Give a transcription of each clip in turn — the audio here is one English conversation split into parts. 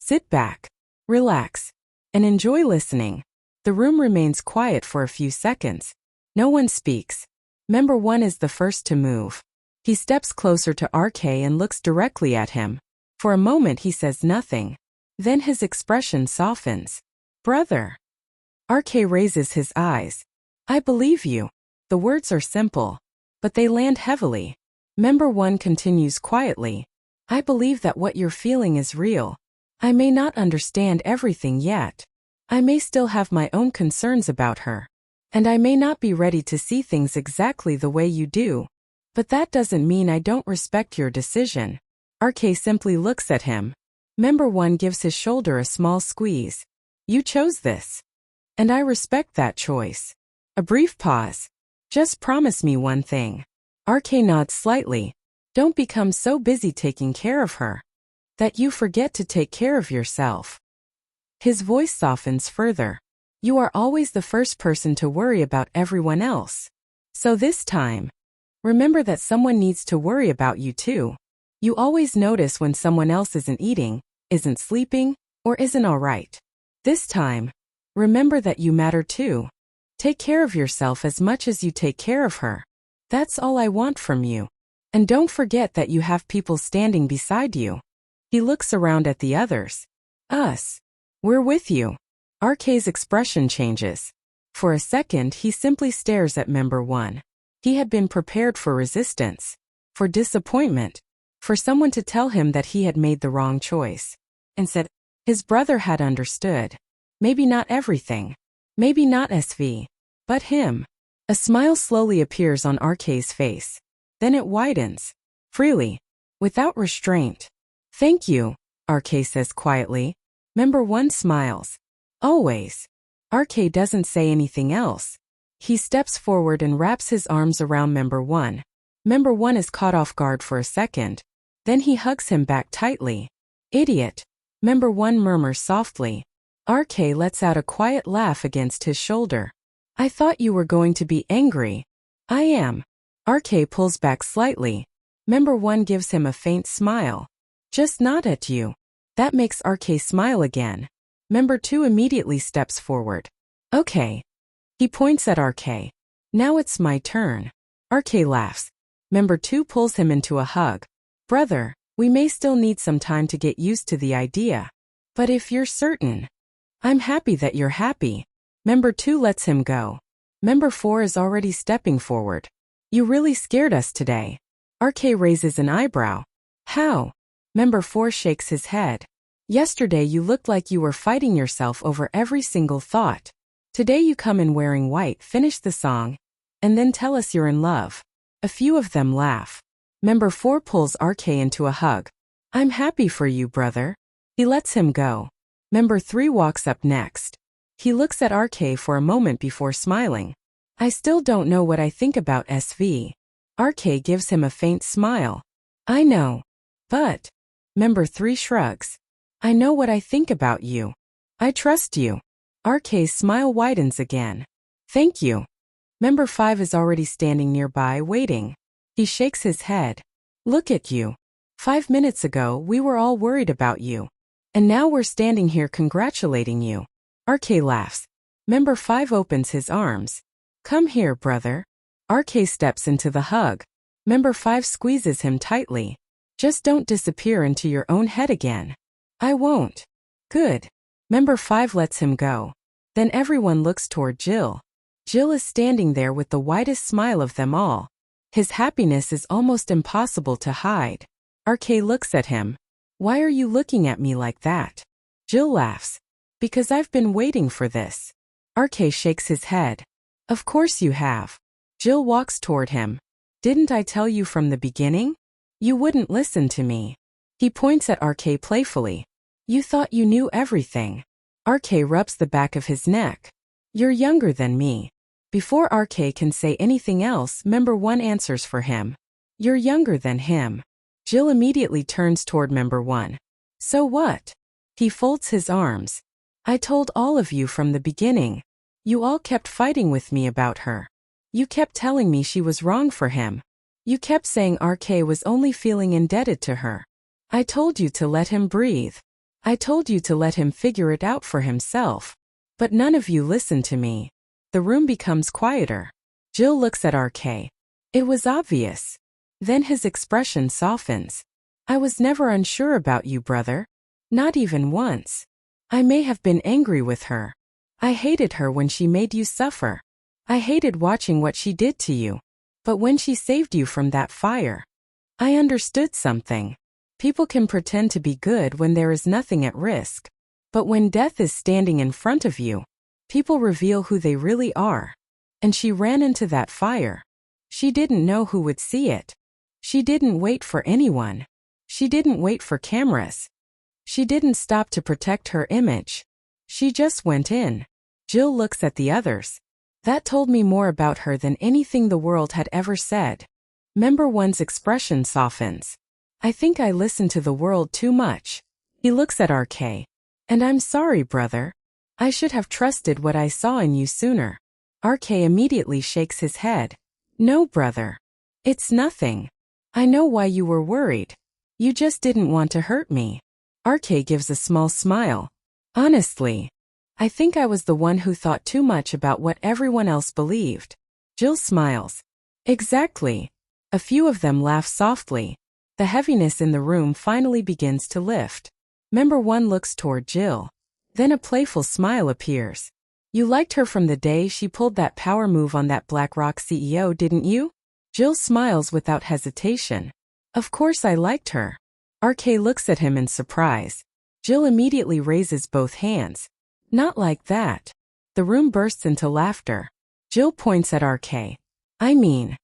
Sit back, relax, and enjoy listening. The room remains quiet for a few seconds. No one speaks. Member 1 is the first to move. He steps closer to RK and looks directly at him. For a moment he says nothing. Then his expression softens. Brother. RK raises his eyes. I believe you. The words are simple, but they land heavily. Member 1 continues quietly. I believe that what you're feeling is real. I may not understand everything yet. I may still have my own concerns about her. And I may not be ready to see things exactly the way you do. But that doesn't mean I don't respect your decision. RK simply looks at him. Member 1 gives his shoulder a small squeeze. You chose this. And I respect that choice. A brief pause. Just promise me one thing. RK nods slightly. Don't become so busy taking care of her that you forget to take care of yourself. His voice softens further. You are always the first person to worry about everyone else. So this time, remember that someone needs to worry about you too. You always notice when someone else isn't eating, isn't sleeping, or isn't all right. This time, remember that you matter too. Take care of yourself as much as you take care of her. That's all I want from you. And don't forget that you have people standing beside you. He looks around at the others. Us. We're with you. RK's expression changes. For a second he simply stares at Member 1. He had been prepared for resistance, for disappointment, for someone to tell him that he had made the wrong choice. Instead, his brother had understood. Maybe not everything. Maybe not SV. But him. A smile slowly appears on RK's face. Then it widens. Freely. Without restraint. Thank you, RK says quietly. Member 1 smiles. Always. RK doesn't say anything else. He steps forward and wraps his arms around Member 1. Member 1 is caught off guard for a second. Then he hugs him back tightly. Idiot. Member 1 murmurs softly. RK lets out a quiet laugh against his shoulder. I thought you were going to be angry. I am. RK pulls back slightly. Member 1 gives him a faint smile. Just not at you. That makes RK smile again. Member 2 immediately steps forward. Okay. He points at RK. Now it's my turn. RK laughs. Member 2 pulls him into a hug. Brother, we may still need some time to get used to the idea. But if you're certain, I'm happy that you're happy. Member 2 lets him go. Member 4 is already stepping forward. You really scared us today. RK raises an eyebrow. How? Member 4 shakes his head. Yesterday you looked like you were fighting yourself over every single thought. Today you come in wearing white, finish the song, and then tell us you're in love. A few of them laugh. Member 4 pulls RK into a hug. I'm happy for you, brother. He lets him go. Member 3 walks up next. He looks at RK for a moment before smiling. I still don't know what I think about SV. RK gives him a faint smile. I know. But. Member 3 shrugs. I know what I think about you. I trust you. RK's smile widens again. Thank you. Member 5 is already standing nearby, waiting. He shakes his head. Look at you. 5 minutes ago, we were all worried about you. And now we're standing here congratulating you. RK laughs. Member 5 opens his arms. Come here, brother. RK steps into the hug. Member 5 squeezes him tightly. Just don't disappear into your own head again. I won't. Good. Member 5 lets him go. Then everyone looks toward Jill. Jill is standing there with the widest smile of them all. His happiness is almost impossible to hide. RK looks at him. Why are you looking at me like that? Jill laughs. Because I've been waiting for this. RK shakes his head. Of course you have. Jill walks toward him. Didn't I tell you from the beginning? You wouldn't listen to me. He points at RK playfully. You thought you knew everything. RK rubs the back of his neck. You're younger than me. Before RK can say anything else, Member 1 answers for him. You're younger than him. Jill immediately turns toward Member 1. So what? He folds his arms. I told all of you from the beginning. You all kept fighting with me about her. You kept telling me she was wrong for him. You kept saying RK was only feeling indebted to her. I told you to let him breathe. I told you to let him figure it out for himself. But none of you listened to me. The room becomes quieter. Jill looks at RK. It was obvious. Then his expression softens. I was never unsure about you, brother. Not even once. I may have been angry with her. I hated her when she made you suffer. I hated watching what she did to you. But when she saved you from that fire, I understood something. People can pretend to be good when there is nothing at risk. But when death is standing in front of you, people reveal who they really are. And she ran into that fire. She didn't know who would see it. She didn't wait for anyone. She didn't wait for cameras. She didn't stop to protect her image. She just went in. Jill looks at the others. That told me more about her than anything the world had ever said. Member One's expression softens. I think I listened to the world too much. He looks at RK. And I'm sorry, brother. I should have trusted what I saw in you sooner. RK immediately shakes his head. No, brother. It's nothing. I know why you were worried. You just didn't want to hurt me. RK gives a small smile. Honestly, I think I was the one who thought too much about what everyone else believed. Jill smiles. Exactly. A few of them laugh softly. The heaviness in the room finally begins to lift. Member One looks toward Jill. Then a playful smile appears. You liked her from the day she pulled that power move on that BlackRock CEO, didn't you? Jill smiles without hesitation. Of course I liked her. RK looks at him in surprise. Jill immediately raises both hands. Not like that. The room bursts into laughter. Jill points at RK. I mean,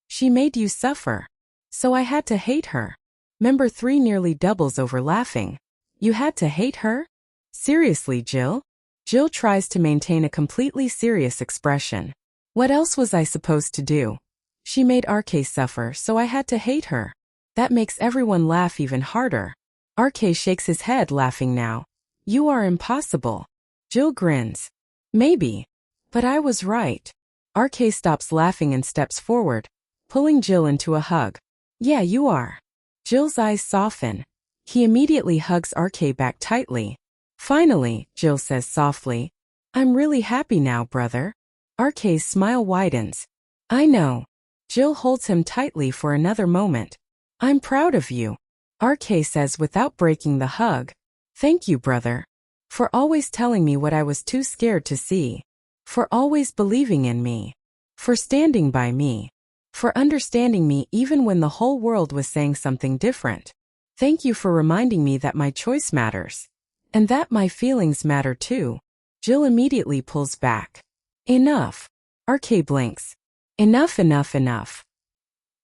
she made you suffer. So I had to hate her. Member 3 nearly doubles over laughing. You had to hate her? Seriously, Jill? Jill tries to maintain a completely serious expression. What else was I supposed to do? She made RK suffer, so I had to hate her. That makes everyone laugh even harder. RK shakes his head, laughing now. You are impossible. Jill grins. Maybe. But I was right. RK stops laughing and steps forward, pulling Jill into a hug. Yeah, you are. Jill's eyes soften. He immediately hugs RK back tightly. Finally, Jill says softly, I'm really happy now, brother. RK's smile widens. I know. Jill holds him tightly for another moment. I'm proud of you. RK says without breaking the hug. Thank you, brother. For always telling me what I was too scared to see. For always believing in me. For standing by me. For understanding me even when the whole world was saying something different. Thank you for reminding me that my choice matters. And that my feelings matter too. Jill immediately pulls back. Enough. RK blinks. Enough, enough, enough.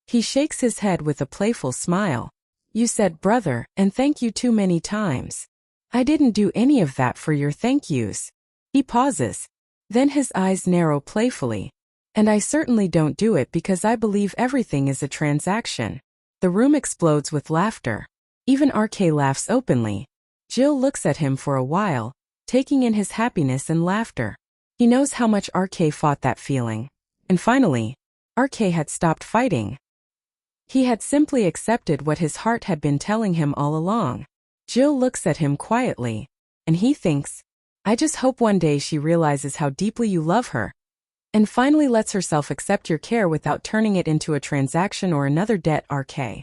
He shakes his head with a playful smile. You said brother and thank you too many times. I didn't do any of that for your thank yous. He pauses. Then his eyes narrow playfully. And I certainly don't do it because I believe everything is a transaction. The room explodes with laughter. Even RK laughs openly. Jill looks at him for a while, taking in his happiness and laughter. He knows how much RK fought that feeling. And finally, RK had stopped fighting. He had simply accepted what his heart had been telling him all along. Jill looks at him quietly, and he thinks, I just hope one day she realizes how deeply you love her, and finally lets herself accept your care without turning it into a transaction or another debt. RK.